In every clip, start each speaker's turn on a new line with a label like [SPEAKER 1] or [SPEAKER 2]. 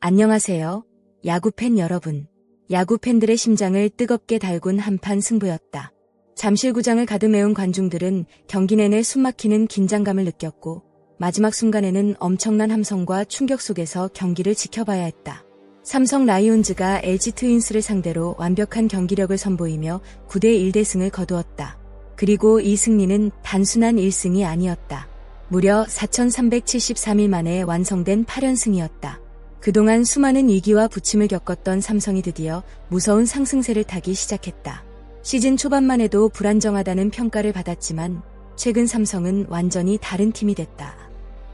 [SPEAKER 1] 안녕하세요. 야구팬 여러분. 야구팬들의 심장을 뜨겁게 달군 한판 승부였다. 잠실구장을 가득 메운 관중들은 경기 내내 숨막히는 긴장감을 느꼈고 마지막 순간에는 엄청난 함성과 충격 속에서 경기를 지켜봐야 했다. 삼성 라이온즈가 LG 트윈스를 상대로 완벽한 경기력을 선보이며 9대1 대승을 거두었다. 그리고 이 승리는 단순한 1승이 아니었다. 무려 4,373일 만에 완성된 8연승이었다. 그동안 수많은 위기와 부침을 겪었던 삼성이 드디어 무서운 상승세를 타기 시작했다. 시즌 초반만 해도 불안정하다는 평가를 받았지만 최근 삼성은 완전히 다른 팀이 됐다.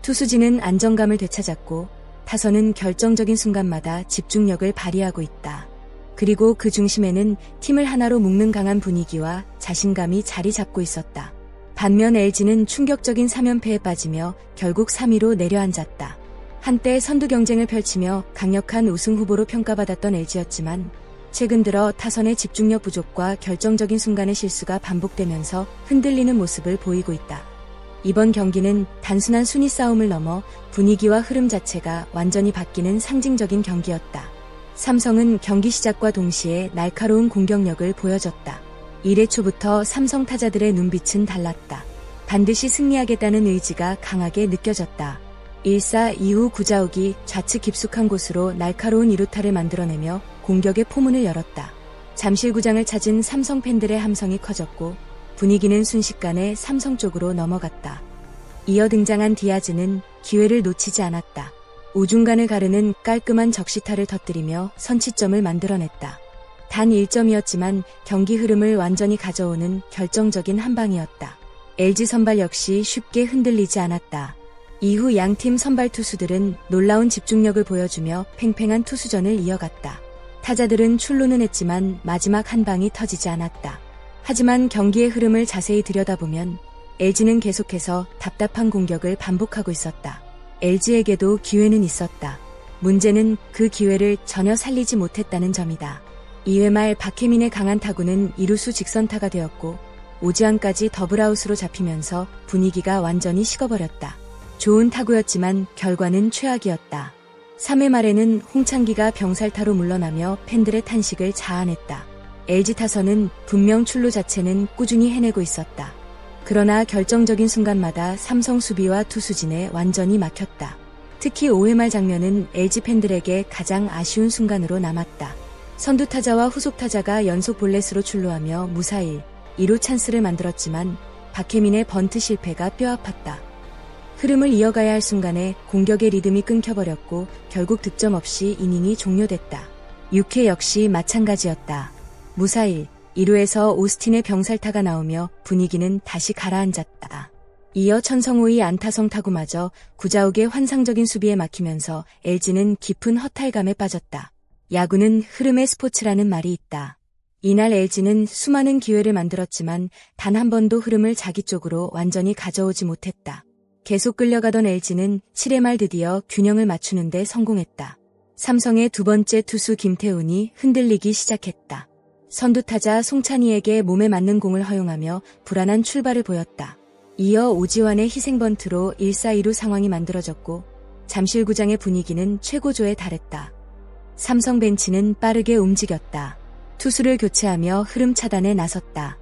[SPEAKER 1] 투수진은 안정감을 되찾았고 타선은 결정적인 순간마다 집중력을 발휘하고 있다. 그리고 그 중심에는 팀을 하나로 묶는 강한 분위기와 자신감이 자리 잡고 있었다. 반면 LG는 충격적인 3연패에 빠지며 결국 3위로 내려앉았다. 한때 선두 경쟁을 펼치며 강력한 우승 후보로 평가받았던 LG였지만 최근 들어 타선의 집중력 부족과 결정적인 순간의 실수가 반복되면서 흔들리는 모습을 보이고 있다. 이번 경기는 단순한 순위 싸움을 넘어 분위기와 흐름 자체가 완전히 바뀌는 상징적인 경기였다. 삼성은 경기 시작과 동시에 날카로운 공격력을 보여줬다. 1회 초부터 삼성 타자들의 눈빛은 달랐다. 반드시 승리하겠다는 의지가 강하게 느껴졌다. 1사 이후 구자욱이 좌측 깊숙한 곳으로 날카로운 2루타를 만들어내며 공격의 포문을 열었다. 잠실구장을 찾은 삼성 팬들의 함성이 커졌고 분위기는 순식간에 삼성 쪽으로 넘어갔다. 이어 등장한 디아즈는 기회를 놓치지 않았다. 우중간을 가르는 깔끔한 적시타를 터뜨리며 선취점을 만들어냈다. 단 1점이었지만 경기 흐름을 완전히 가져오는 결정적인 한방이었다. LG 선발 역시 쉽게 흔들리지 않았다. 이후 양팀 선발 투수들은 놀라운 집중력을 보여주며 팽팽한 투수전을 이어갔다. 타자들은 출루는 했지만 마지막 한 방이 터지지 않았다. 하지만 경기의 흐름을 자세히 들여다보면 LG는 계속해서 답답한 공격을 반복하고 있었다. LG에게도 기회는 있었다. 문제는 그 기회를 전혀 살리지 못했다는 점이다. 2회 말 박혜민의 강한 타구는 이루수 직선타가 되었고 오지환까지 더블아웃으로 잡히면서 분위기가 완전히 식어버렸다. 좋은 타구였지만 결과는 최악이었다. 3회 말에는 홍창기가 병살타로 물러나며 팬들의 탄식을 자아냈다. LG 타선은 분명 출루 자체는 꾸준히 해내고 있었다. 그러나 결정적인 순간마다 삼성 수비와 투수진에 완전히 막혔다. 특히 5회 말 장면은 LG 팬들에게 가장 아쉬운 순간으로 남았다. 선두 타자와 후속 타자가 연속 볼넷으로 출루하며 무사히 2루 찬스를 만들었지만 박혜민의 번트 실패가 뼈아팠다. 흐름을 이어가야 할 순간에 공격의 리듬이 끊겨버렸고 결국 득점 없이 이닝이 종료됐다. 6회 역시 마찬가지였다. 무사히 2루에서 오스틴의 병살타가 나오며 분위기는 다시 가라앉았다. 이어 천성호의 안타성 타구마저 구자욱의 환상적인 수비에 막히면서 LG는 깊은 허탈감에 빠졌다. 야구는 흐름의 스포츠라는 말이 있다. 이날 LG는 수많은 기회를 만들었지만 단 한 번도 흐름을 자기 쪽으로 완전히 가져오지 못했다. 계속 끌려가던 LG는 7회 말 드디어 균형을 맞추는 데 성공했다. 삼성의 두 번째 투수 김태훈이 흔들리기 시작했다. 선두타자 송찬희에게 몸에 맞는 공을 허용하며 불안한 출발을 보였다. 이어 오지환의 희생번트로 1사 2루 상황이 만들어졌고 잠실구장의 분위기는 최고조에 달했다. 삼성 벤치는 빠르게 움직였다. 투수를 교체하며 흐름 차단에 나섰다.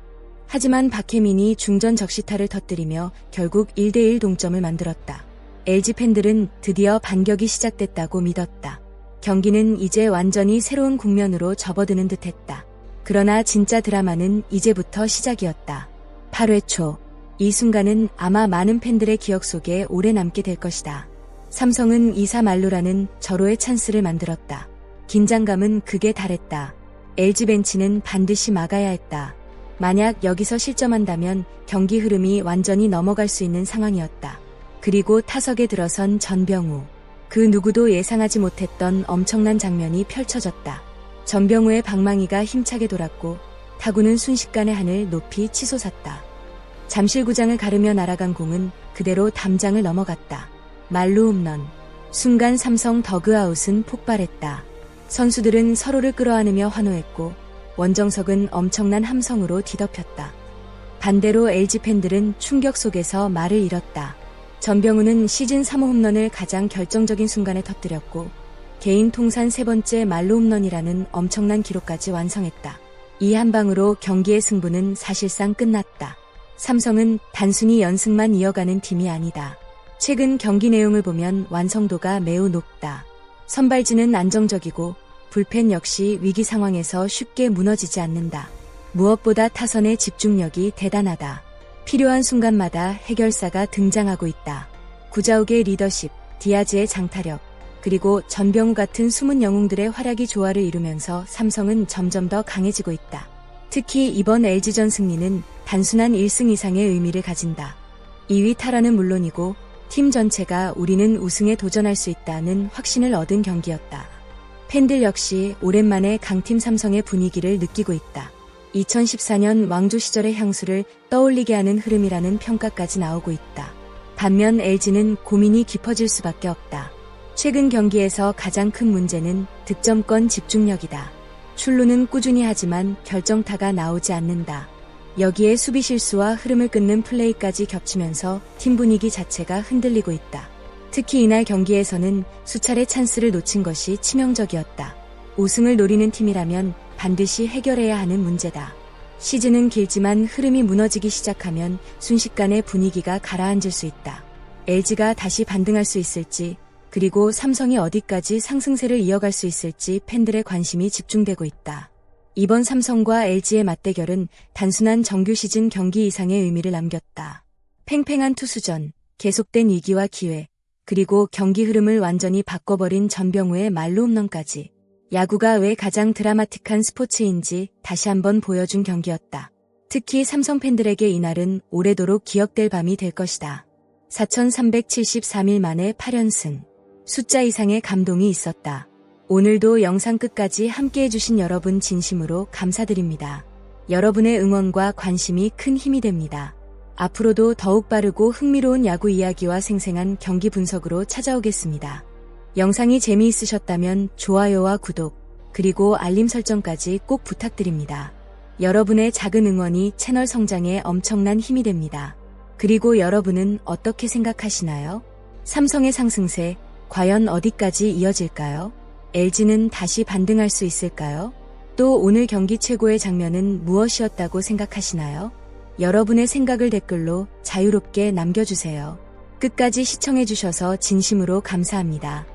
[SPEAKER 1] 하지만 박혜민이 중전 적시타를 터뜨리며 결국 1대1 동점을 만들었다. LG 팬들은 드디어 반격이 시작됐다고 믿었다. 경기는 이제 완전히 새로운 국면으로 접어드는 듯했다. 그러나 진짜 드라마는 이제부터 시작이었다. 8회 초, 이 순간은 아마 많은 팬들의 기억 속에 오래 남게 될 것이다. 삼성은 2사 만루라는 절호의 찬스를 만들었다. 긴장감은 극에 달했다. LG 벤치는 반드시 막아야 했다. 만약 여기서 실점한다면 경기 흐름이 완전히 넘어갈 수 있는 상황이었다. 그리고 타석에 들어선 전병우. 그 누구도 예상하지 못했던 엄청난 장면이 펼쳐졌다. 전병우의 방망이가 힘차게 돌았고 타구는 순식간에 하늘 높이 치솟았다. 잠실구장을 가르며 날아간 공은 그대로 담장을 넘어갔다. 말루 홈런. 순간 삼성 더그아웃은 폭발했다. 선수들은 서로를 끌어안으며 환호했고 원정석은 엄청난 함성으로 뒤덮였다. 반대로 LG 팬들은 충격 속에서 말을 잃었다. 전병훈은 시즌 3호 홈런을 가장 결정적인 순간에 터뜨렸고 개인 통산 3번째 말로 홈런이라는 엄청난 기록까지 완성했다. 이 한 방으로 경기의 승부는 사실상 끝났다. 삼성은 단순히 연승만 이어가는 팀이 아니다. 최근 경기 내용을 보면 완성도가 매우 높다. 선발진은 안정적이고 불펜 역시 위기 상황에서 쉽게 무너지지 않는다. 무엇보다 타선의 집중력이 대단하다. 필요한 순간마다 해결사가 등장하고 있다. 구자욱의 리더십, 디아즈의 장타력, 그리고 전병우 같은 숨은 영웅들의 활약이 조화를 이루면서 삼성은 점점 더 강해지고 있다. 특히 이번 LG전 승리는 단순한 1승 이상의 의미를 가진다. 2위 탈환은 물론이고 팀 전체가 우리는 우승에 도전할 수 있다는 확신을 얻은 경기였다. 팬들 역시 오랜만에 강팀 삼성의 분위기를 느끼고 있다. 2014년 왕조 시절의 향수를 떠올리게 하는 흐름이라는 평가까지 나오고 있다. 반면 LG는 고민이 깊어질 수밖에 없다. 최근 경기에서 가장 큰 문제는 득점권 집중력이다. 출루는 꾸준히 하지만 결정타가 나오지 않는다. 여기에 수비 실수와 흐름을 끊는 플레이까지 겹치면서 팀 분위기 자체가 흔들리고 있다. 특히 이날 경기에서는 수차례 찬스를 놓친 것이 치명적이었다. 우승을 노리는 팀이라면 반드시 해결해야 하는 문제다. 시즌은 길지만 흐름이 무너지기 시작하면 순식간에 분위기가 가라앉을 수 있다. LG가 다시 반등할 수 있을지, 그리고 삼성이 어디까지 상승세를 이어갈 수 있을지 팬들의 관심이 집중되고 있다. 이번 삼성과 LG의 맞대결은 단순한 정규 시즌 경기 이상의 의미를 남겼다. 팽팽한 투수전, 계속된 위기와 기회, 그리고 경기 흐름을 완전히 바꿔버린 전병우의 말로 홈런까지. 야구가 왜 가장 드라마틱한 스포츠인지 다시 한번 보여준 경기였다. 특히 삼성 팬들에게 이날은 오래도록 기억될 밤이 될 것이다. 4,373일 만에 8연승. 숫자 이상의 감동이 있었다. 오늘도 영상 끝까지 함께 해주신 여러분 진심으로 감사드립니다. 여러분의 응원과 관심이 큰 힘이 됩니다. 앞으로도 더욱 빠르고 흥미로운 야구 이야기와 생생한 경기 분석으로 찾아오겠습니다. 영상이 재미있으셨다면 좋아요와 구독, 그리고 알림 설정까지 꼭 부탁드립니다. 여러분의 작은 응원이 채널 성장에 엄청난 힘이 됩니다. 그리고 여러분은 어떻게 생각하시나요? 삼성의 상승세, 과연 어디까지 이어질까요? LG는 다시 반등할 수 있을까요? 또 오늘 경기 최고의 장면은 무엇이었다고 생각하시나요? 여러분의 생각을 댓글로 자유롭게 남겨주세요. 끝까지 시청해주셔서 진심으로 감사합니다.